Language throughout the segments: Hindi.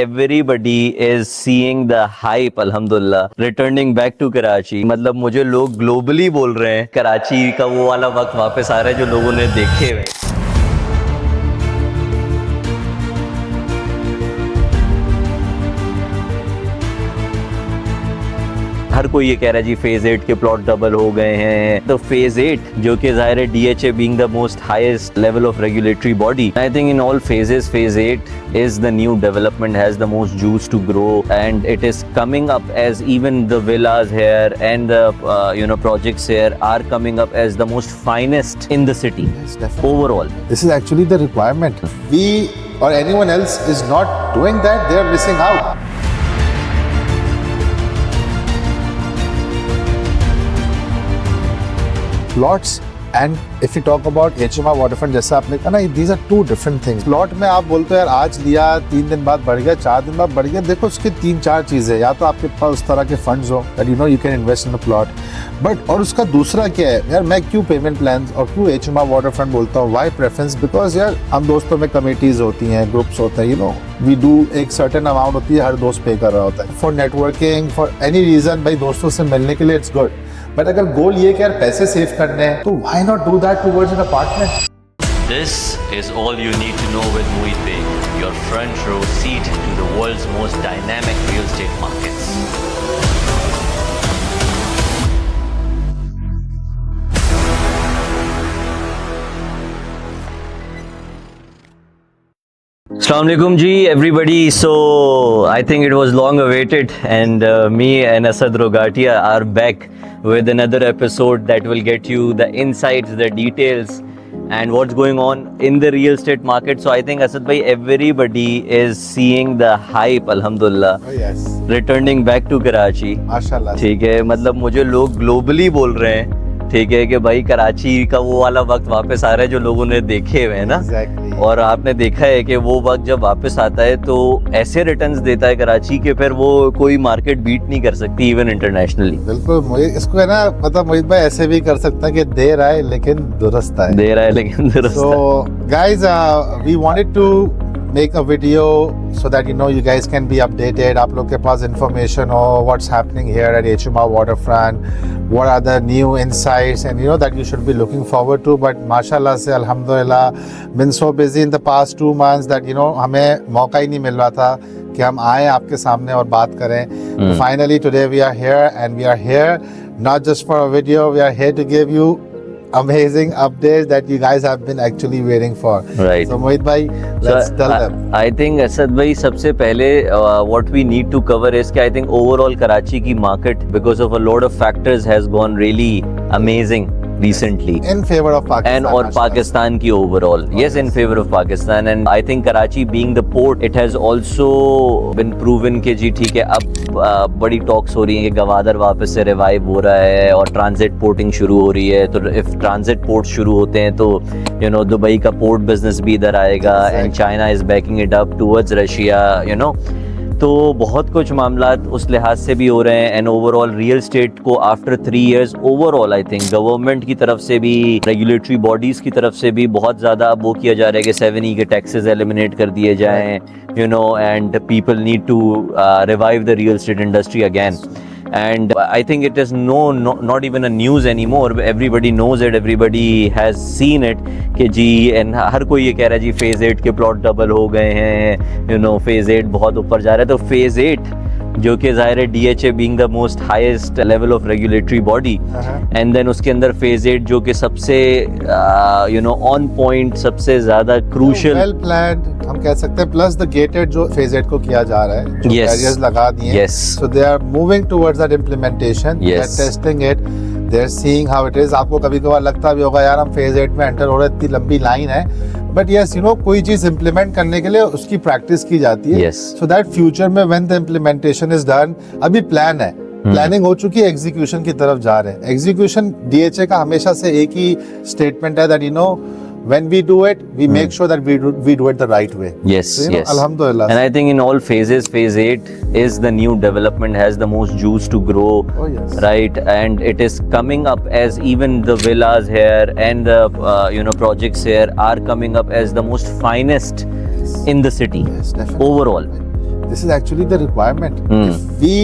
everybody is seeing the hype, alhamdulillah, returning back to Karachi. मतलब मुझे लोग ग्लोबली बोल रहे हैं कराची का वो वाला वक्त वापस आ रहा है जो लोगों ने देखे हुए। हर कोई ये कह रहा है जी फेज 8 के प्लॉट डबल हो गए हैं। तो फेज 8 जो कि ज़ाहिर है DHA being the most highest level of regulatory body, I think in all phases, phase 8 is the new development, has the most juice to grow, and it is coming up as even the villas here and the projects here are coming up as the most finest in the city. Yes, definitely. Overall. This is actually the requirement. We or anyone else is not doing that, they are missing out. Plots and if you talk about HMR waterfront जैसा आपने कहा ना, these are two different things. Plot में आप बोलते हो यार आज लिया 3 दिन बाद बढ़ गया, 4 दिन बाद बढ़ गया, देखो उसके 3-4 चीजें, या तो आपके पास उस तरह के फंड्स हो that you can invest in a plot, but और उसका दूसरा क्या है यार, मैं क्यों पेमेंट प्लान और क्यों HMR वाटरफ्रंट बोलता हूँ, वाई प्रेफरेंस, बिकॉज यार हम दोस्तों में कमेटीज होती हैं, ग्रुप्स होते हैं, वी डू एक सर्टेन अमाउंट होती है, हर दोस्त पे कर रहा होता है, for networking, for any reason, भाई दोस्तों से मिलने के लिए इट्स गुड, बट अगर गोल ये कि यार पैसे सेव करने हैं तो why not do that towards an apartment. This is all you need to know with Mohit Beg, your front row seat to the world's most dynamic real estate markets. Assalamu alaikum ji everybody. So I think it was long awaited, and me and Asad Rogatia are back with another episode that will get you the insights, the details and what's going on in the real estate market. So I think Asad bhai, everybody is seeing the hype, alhamdulillah, yes, returning back to Karachi. माशाल्लाह। ठीक है, मतलब मुझे लोग ग्लोबली बोल रहे हैं, ठीक है, कि भाई कराची का वो वाला वक्त वापस आ रहा है जो लोगों ने देखे हुए हैं ना। Exactly. और आपने देखा है कि वो वक्त जब वापस आता है तो ऐसे रिटर्न्स देता है कराची के फिर वो कोई मार्केट बीट नहीं कर सकती, इवन इंटरनेशनली। बिल्कुल, इसको है ना, मतलब मोहित भाई ऐसे भी कर सकता है कि देर आए लेकिन दुरुस्त आए, दे रहा है लेकिन दुरुस्त। So guys, we wanted to make a video so that you guys can be updated, आप लोग के पास information हो what's happening here at HMR Waterfront, what are the new insights and that you should be looking forward to. But mashallah से alhamdulillah been so busy in the past 2 months that हमें मौका ही नहीं मिल रहा था कि हम आए आपके सामने और बात करें। Finally today we are here, and we are here not just for a video, we are here to give you amazing updates that you guys have been actually waiting for. Right. So Mohit bhai, let's tell them. I think Asad bhai, सबसे पहले what we need to cover is कि I think overall कराची की market because of a lot of factors has gone really amazing recently In favor of Pakistan. and और पाकिस्तान की overall, yes, in favor of Pakistan, and I think Karachi being the port, it has also been proven कि जी ठीक है, अब बड़ी टॉक्स हो रही हैं कि गवादर वापस से रिवाइव हो रहा है और ट्रांजिट पोर्टिंग शुरू हो रही है। तो इफ ट्रांजिट पोर्ट शुरू होते हैं तो दुबई का पोर्ट बिजनेस भी इधर आएगा, and China is banking it up towards Russia, तो बहुत कुछ मामलात उस लिहाज से भी हो रहे हैं। एंड ओवरऑल रियल स्टेट को after 3 years overall I think government की तरफ से भी, रेगुलेटरी बॉडीज की तरफ से भी बहुत ज़्यादा अब वो किया जा रहा है कि 7E के टैक्सेस एलिमिनेट कर दिए जाएं, and people need to revive the real estate industry again. And I think it is not even a news anymore. Everybody knows it. Everybody has seen it कि जी, and हर कोई ये कह रहा है जी फेज 8 के प्लॉट डबल हो गए हैं, फेज 8 बहुत ऊपर जा रहा है। तो फेज 8 जो कि ज़ाहिर है DHA being the most highest level of regulatory body, and then उसके अंदर फेज 8 जो कि सबसे ऑन पॉइंट, सबसे ज़्यादा क्रूशल, वेल प्लान्ड हम कह सकते हैं, प्लस द गेटेड जो फेज 8 को किया जा रहा है, जो बैरियर्स लगा दिए हैं, so they are moving towards that implementation, they are testing it, they are seeing how it is. आपको कभी कभार लगता भी होगा यार हम फेज 8 में एंटर हो रहे हैं, इतनी लंबी लाइन है, बट यस कोई चीज इंप्लीमेंट करने के लिए उसकी प्रैक्टिस की जाती है, सो दैट फ्यूचर में when the implementation is done, अभी प्लान है, प्लानिंग हो चुकी है, एग्जीक्यूशन की तरफ जा रहे हैं। एग्जीक्यूशन DHA का हमेशा से एक ही स्टेटमेंट है that when we do it, we make sure that we do it the right way. Yes, so, yes. Alhamdulillah. And I think in all phases, phase 8 is the new development, has the most juice to grow. Oh, yes. Right, and it is coming up as even the villas here and the projects here are coming up as the most finest in the city. Yes, definitely. Overall. this is actually the requirement. Hmm. If we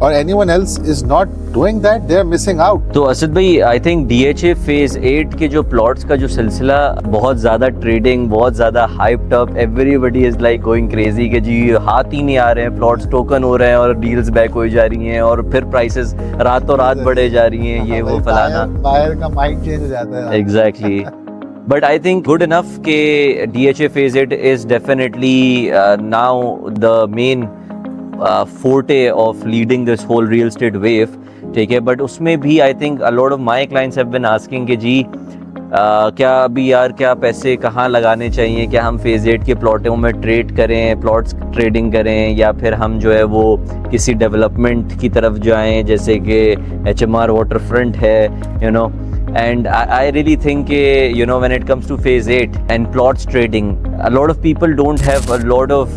or anyone else is not doing that, they are missing out. तो असद भाई आई थिंक DHA फेज 8 के जो प्लॉट्स का जो सिलसिला बहुत ज़्यादा ट्रेडिंग, बहुत ज़्यादा hyped up, everybody is like going crazy कि जी हाथ ही नहीं आ रहे हैं, प्लॉट्स टोकन हो रहे हैं और डील्स बैक हो जा रही हैं और फिर प्राइसेस रातों रात बढ़े जा रही हैं, ये वो फलाना। बायर का माइंड चेंज हो जाता है। Exactly but I think good enough के DHA phase 8 is definitely now the main forte of leading this whole real estate wave, ठीक है। बट उसमें भी I think a lot of my clients have been asking कि जी क्या अभी यार क्या पैसे कहाँ लगाने चाहिए, क्या हम फेज 8 के प्लॉटों में ट्रेड करें, प्लॉट्स ट्रेडिंग करें, या फिर हम जो है वो किसी डेवलपमेंट की तरफ जाएं जैसे कि HMR वाटर फ्रंट है, you no. And I really think, you know, when it comes to phase 8 and plots trading, a lot of people don't have a lot of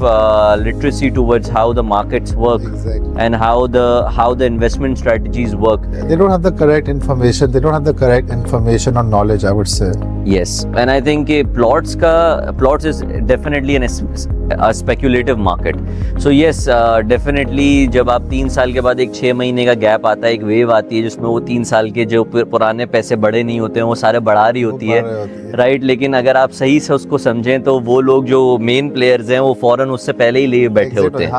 literacy towards how the markets work. Exactly. And how the investment strategies work. They don't have the correct information. They don't have the correct information or knowledge, I would say. Yes, and I think plots is definitely a speculative market. So yes, definitely जब आप 3 साल के बाद एक 6 महीने का गैप आता है, एक वेव आती है जिसमें वो 3 साल के जो पुराने पैसे बड़े नहीं होते हैं वो सारे बढ़ा रही होती है, राइट। लेकिन अगर आप सही से उसको समझें तो वो लोग जो मेन प्लेयर्स हैं वो फौरन उससे पहले ही लिए बैठे होते हैं,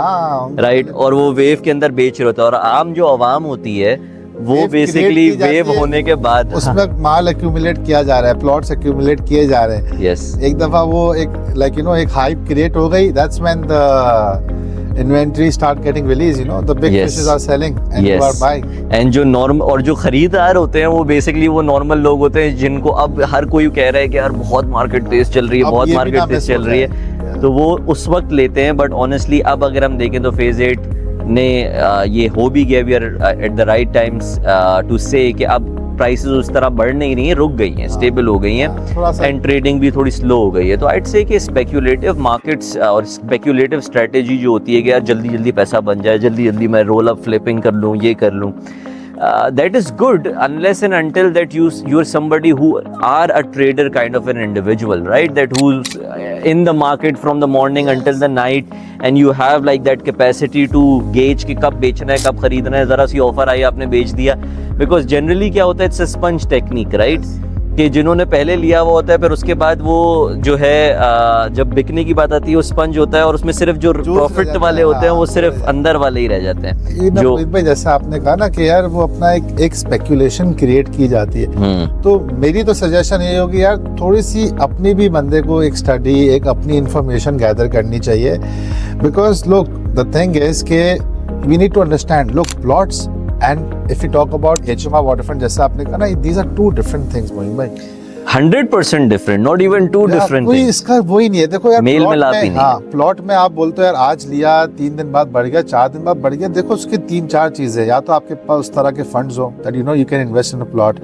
राइट, और वो वेव के अंदर बेच रहे होते हैं। और आम जो आवाम होती है वो बेसिकली वेव होने के बाद उसमें माल एक्यूमुलेट किया जा रहा है, प्लॉट्स एक्यूमुलेट किए जा रहे हैं। यस, एक दफा वो एक लाइक यू नो एक हाइप क्रिएट हो गई, that's when the inventory start getting released, you know, the big Yes. fishes are selling and you are buying. And जो नॉर्म और जो खरीदार होते हैं वो बेसिकली वो नॉर्मल लोग होते हैं जिनको अब हर कोई कह रहा है कि यार बहुत मार्केट तेज चल रही है, अब बहुत ये भी मार्केट ना तेज मिस चल हो रही जाए। है, तो वो उस वक्त लेते हैं। बट ऑनेस्टली अब अगर हम देखें तो फेज 8 ने ये हो भी गया, we are at the right times to say कि अब प्राइसेस उस तरह बढ़ नहीं रही हैं, रुक गई हैं, स्टेबल हो गई हैं, थोड़ा सा एंड ट्रेडिंग भी थोड़ी स्लो हो गई है। तो आइड से कि स्पेक्यूलेटिव मार्केट्स और स्पेक्यूलेटिव स्ट्रेटेजी जो होती है कि यार जल्दी जल्दी पैसा बन जाए, जल्दी जल्दी मैं रोल अप फ्लिपिंग कर लूँ, ये कर लूँ, that is good unless and until that you're somebody who are a trader kind of an individual, right, that who's in the market from the morning until the night and you have like that capacity to gauge कि कब बेचना है, कब खरीदना है, ज़रा सी ऑफर आई आपने बेच दिया। बिकॉज जनरली क्या होता है, it's a sponge technique, right, कि जिन्होंने पहले लिया हुआ होता है फिर उसके बाद वो जो है जब बिकने की बात आती है वो स्पंज होता है और उसमें सिर्फ जो प्रॉफिट वाले होते हैं वो सिर्फ अंदर वाले ही रह जाते हैं। जो भाई जैसा आपने कहा ना कि यार वो अपना एक स्पेक्यूलेशन क्रिएट की जाती है, तो मेरी तो सजेशन ये होगी यार थोड़ी सी अपनी भी बंदे को एक स्टडी, एक अपनी इंफॉर्मेशन गैदर करनी चाहिए। Because look the thing is के we need to understand, look plots and if you talk about HMR waterfront जैसा आपने कहा ना, these are two different things Moin भाई, 100% different, not even to different. कोई इसका वही नहीं है। देखो यार मेल मिलाप ही नहीं। हाँ, प्लॉट में आप बोलते हो यार आज लिया 3 दिन बाद बढ़ गया, 4 दिन बाद बढ़ गया, देखो उसकी 3-4 चीजें, या तो आपके पास उस तरह के फंड्स हो that you know you can invest in a plot,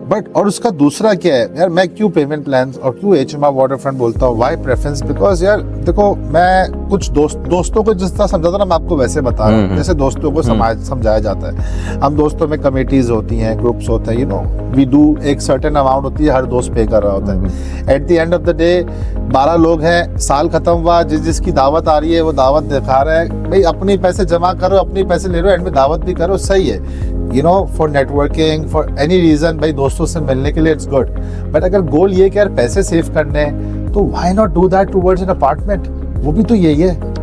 but और उसका दूसरा क्या है यार, मैं क्यों पेमेंट प्लान और क्यों HMR वाटरफ्रंट बोलता हूँ, वाई प्रेफरेंस, बिकॉज यार देखो मैं कुछ दोस्तों को जिस तरह समझाता ना मैं आपको वैसे बता रहा हूँ, जैसे दोस्तों को समझाया जाता है। हम दोस्तों में कमेटीज होती हैं, ग्रुप्स होते हैं, यू नो वी डू, एक सर्टेन अमाउंट होती है, हर दोस्त पे कर रहा होता है। At the end of the day 12 लोग हैं, साल खत्म हुआ, जिसकी दावत आ रही है वो दावत दिखा रहा है, भाई अपने पैसे जमा करो, अपने पैसे ले लो, एंड में दावत भी करो, सही है, you know for networking, for any reason, भाई दोस्तों से मिलने के लिए इट्स गुड। बट अगर गोल ये कि यार पैसे सेव करने हैं तो why not do that towards an apartment, वो भी तो यही है।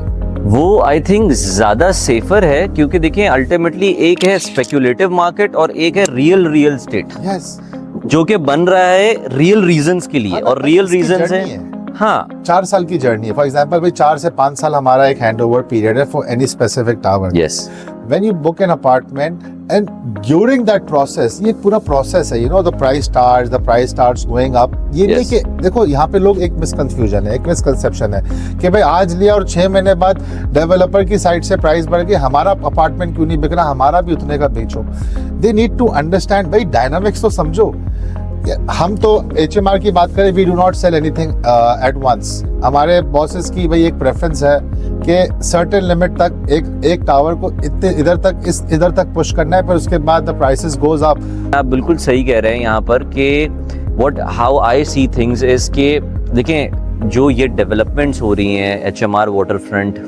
वो आई थिंक ज्यादा सेफर है, क्योंकि देखिए अल्टीमेटली एक है स्पेक्यूलेटिव मार्केट और एक है रियल स्टेट, यस, जो कि बन रहा है रियल रीजंस के लिए, और रियल रीजंस है हाँ 4 साल की जर्नी है। फॉर एग्जांपल भाई 4 से 5 साल हमारा एक हैंडओवर पीरियड है for any specific tower. Yes, when you book an apartment and during that process, ये पूरा प्रोसेस है, you know the price starts going up. ये नहीं कि देखो यहाँ पे लोग एक मिसकंफ्यूजन है, एक मिसकंसेप्शन है कि भाई आज लिया और 6 महीने बाद डेवलपर की साइड से प्राइस बढ़ गई, हमारा अपार्टमेंट क्यों नहीं बिक रहा, हमारा भी उतने का बेचो। दे नीड टू अंडरस्टैंड, भाई डायनामिक्स तो समझो। हम तो HMR की बात करें, we do not sell anything at once. हमारे बॉसेस की भाई एक प्रेफरेंस है कि सर्टेन लिमिट तक एक टावर को इधर तक पुश करना है, पर उसके बाद द प्राइसेस गोज अप। आप बिल्कुल सही कह रहे हैं यहाँ पर कि what how I see things is के देखें जो ये डेवलपमेंट्स हो रही हैं HMR water front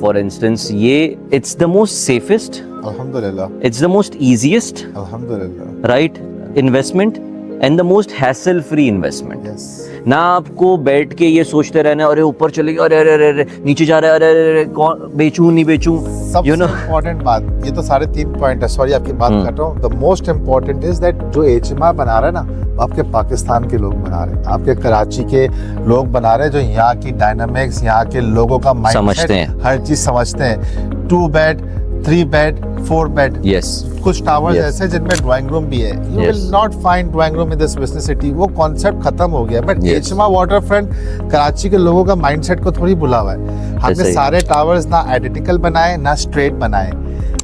for instance, ये इट्स द मोस्ट सेफेस्ट, अल्हम्दुलिल्लाह, इट्स द मोस्ट ईजीएस्ट, अल्हम्दुलिल्लाह, right, investment and the most hassle free investment. Yes. ना आपको बैठ के ये सोचते रहना अरे ऊपर चले गया, अरे अरे अरे अरे नीचे जा रहा है, अरे अरे अरे कौन बेचूं नहीं बेचूं, सबसे यू नो। इम्पोर्टेंट बात, ये तो सारे 3 पॉइंट है, सॉरी आपकी बात कर रहा हूँ। The most important is that जो HMR बना रहे हैं ना, वो आपके पाकिस्तान के लोग बना रहे हैं, आपके कराची के लोग बना रहे हैं, जो यहाँ की डायनामिक्स, यहाँ के लोगों का समझते माइंडसेट, हैं। हर चीज समझते हैं। 2 बेड, 3 बेड, 4 बेड, यस, कुछ टावर्स Yes. ऐसे जिनमें ड्राइंग रूम भी है। You Yes. Will not find drawing room in this vicinity, वो कॉन्सेप्ट खत्म हो गया। But Yes. HMR water front Karachi के लोगों का माइंडसेट को थोड़ी भुला हुआ है। हमने सही है। सारे टावर्स ना आइडेंटिकल बनाए ना स्ट्रेट बनाए,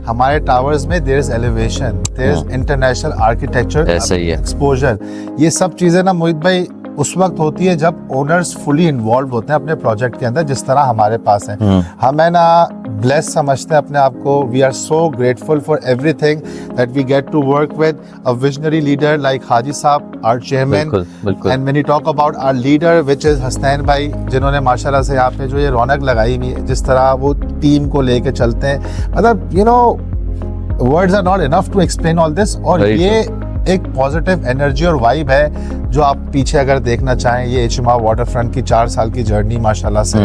हमारे टावर्स में there is elevation, there is international architecture, ऐसा ही है। एक्सपोजर। ये सब चीजें ना मोहित भाई उस वक्त होती है जब ओनर्स फुली इन्वॉल्व होते हैं अपने प्रोजेक्ट के अंदर, जिस तरह हमारे पास है। हम है ना ब्लेस समझते हैं अपने आप को। We are so grateful for everything that we get to work with a visionary leader like Haji Sahab, our chairman. बिल्कुल बिल्कुल। And when you talk about our leader which is Hasnain भाई, जिन्होंने माशाल्लाह से यहाँ पे जो ये रौनक लगाई हुई है, जिस तरह वो टीम को लेके चलते हैं, मतलब you know words are not enough to explain all this. और Very ये एक पॉजिटिव एनर्जी और वाइब है जो आप पीछे अगर देखना चाहें, ये HMR वाटर फ्रंट की 4 साल की जर्नी माशाल्लाह से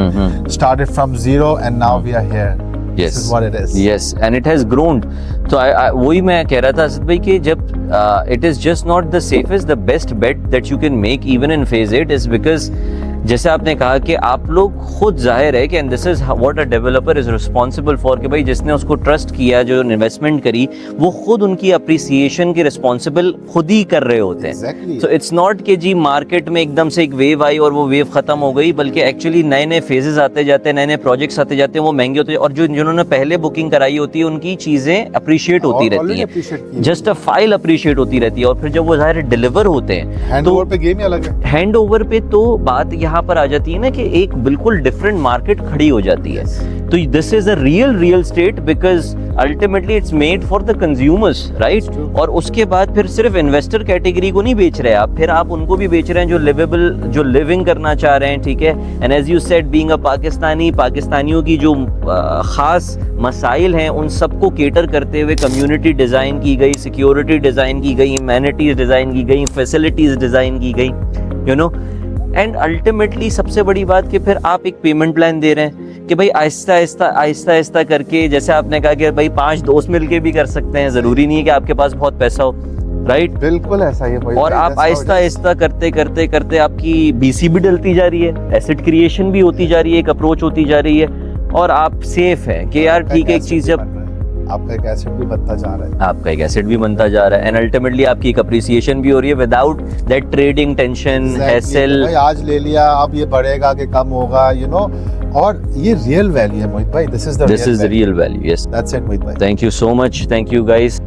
started from zero and now we are here. Yes. This is what it is. Yes, and it has grown. तो वही मैं कह रहा था असद भाई कि जब it is just not the safest, the best bet that you can make even in phase 8 is because जैसे आपने कहा कि आप लोग खुद जाहिर है कि and this is what a developer is responsible for, कि भाई जिसने उसको ट्रस्ट किया, जो इन्वेस्टमेंट करी, वो खुद उनकी अप्रिसिएशन की रिस्पॉन्सिबल खुद ही कर रहे होते हैं। Exactly. तो इट्स नॉट कि जी मार्केट में एकदम से एक वेव आई और वो वेव खत्म हो गई, बल्कि एक्चुअली नए नए फेजेस आते जाते हैं, नए नए प्रोजेक्ट्स आते जाते हैं, वो महंगे होते हैं, और जो जिन्होंने पहले बुकिंग कराई होती है उनकी चीजें अप्रिशिएट होती रहती हैं, जस्ट अ फाइल अप्रिशिएट होती रहती है। और फिर जब वो जाहिर डिलीवर होते हैं, हैंडओवर पे गेम ही अलग है। हैंड ओवर पे तो बात यहाँ पर आ जाती है ना कि एक बिल्कुल डिफरेंट मार्केट खड़ी हो जाती है। तो this is a real estate because ultimately it's made for the consumers, right. और उसके बाद फिर सिर्फ इन्वेस्टर कैटेगरी को नहीं बेच रहे आप, फिर आप उनको भी बेच रहे हैं जो लिवेबल, जो लिविंग करना चाह रहे हैं, ठीक है। And as you said, being a Pakistani, पाकिस्तानियों की जो खास मसाइल हैं उन सबको केटर करते हुए कम्युनिटी डिज़ाइन की गई, सिक्योरिटी डिज़ाइन की गई, ह्यूमैनिटीज़ डिज़ाइन की गई, फैसिलिटीज़ डिज़ाइन की गई, यू नो। एंड अल्टीमेटली सबसे बड़ी बात कि फिर आप एक पेमेंट प्लान दे रहे हैं कि भाई आहिस्ता आहिस्ता करके, जैसे आपने कहा कि भाई 5 दोस्त मिलके भी कर सकते हैं, ज़रूरी नहीं है कि आपके पास बहुत पैसा हो, राइट। बिल्कुल ऐसा ही है। और आप आहिस्ता आहिस्ता करते आपकी BC भी डलती जा रही है, एसेट क्रिएशन भी होती जा रही है, एक अप्रोच होती जा रही है, और आप सेफ है कि यार ठीक है। एक चीज जब आपका एक एसेट भी बनता जा रहा है, आपका एक एसेट भी बनता जा रहा है, एंड अल्टीमेटली आपकी एक अप्रिसिएशन भी हो रही है without that trading tension, hassle. भाई आज ले लिया, अब ये बढ़ेगा कि कम होगा, यू नो। और ये रियल वैल्यू है मोहित भाई, this is the real value. Yes, that's it Mohit भाई। Thank you so much, thank you guys.